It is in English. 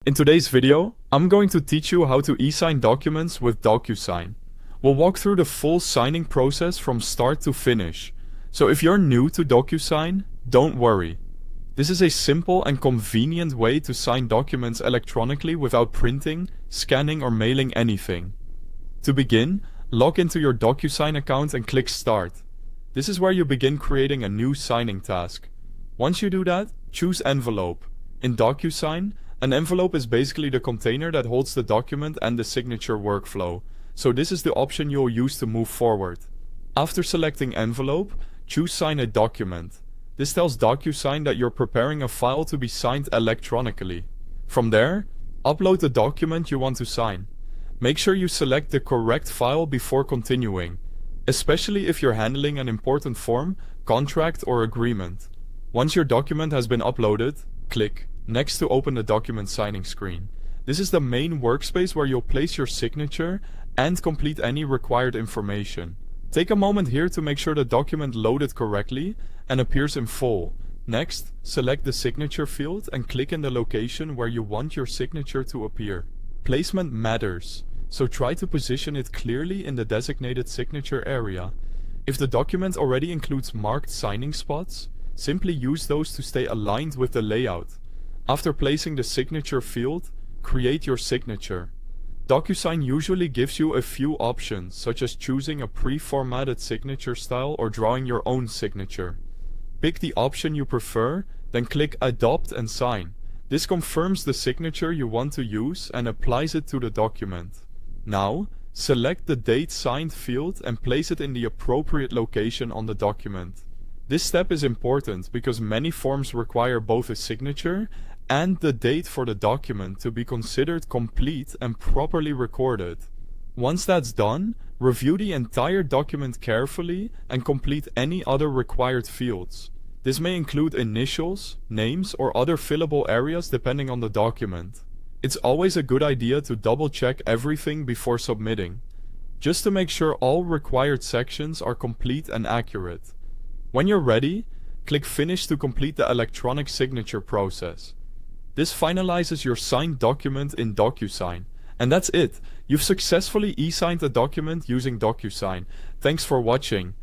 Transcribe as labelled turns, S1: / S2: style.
S1: In today's video, I'm going to teach you how to e-sign documents with DocuSign. We'll walk through the full signing process from start to finish. So if you're new to DocuSign, don't worry. This is a simple and convenient way to sign documents electronically without printing, scanning or mailing anything. To begin, log into your DocuSign account and click Start. This is where you begin creating a new signing task. Once you do that, choose Envelope. In DocuSign, an envelope is basically the container that holds the document and the signature workflow, so this is the option you'll use to move forward. After selecting Envelope, choose Sign a Document. This tells DocuSign that you're preparing a file to be signed electronically. From there, upload the document you want to sign. Make sure you select the correct file before continuing, especially if you're handling an important form, contract or agreement. Once your document has been uploaded, click Next to open the document signing screen. This is the main workspace where you'll place your signature and complete any required information. Take a moment here to make sure the document loaded correctly and appears in full. Next, select the signature field and click in the location where you want your signature to appear. Placement matters, so try to position it clearly in the designated signature area. If the document already includes marked signing spots, simply use those to stay aligned with the layout. After placing the signature field, create your signature. DocuSign usually gives you a few options, such as choosing a pre-formatted signature style or drawing your own signature. Pick the option you prefer, then click Adopt and Sign. This confirms the signature you want to use and applies it to the document. Now, select the date signed field and place it in the appropriate location on the document. This step is important because many forms require both a signature and the date for the document to be considered complete and properly recorded. Once that's done, review the entire document carefully and complete any other required fields. This may include initials, names, or other fillable areas depending on the document. It's always a good idea to double-check everything before submitting, just to make sure all required sections are complete and accurate. When you're ready, click Finish to complete the electronic signature process. This finalizes your signed document in DocuSign. And that's it! You've successfully e-signed a document using DocuSign. Thanks for watching.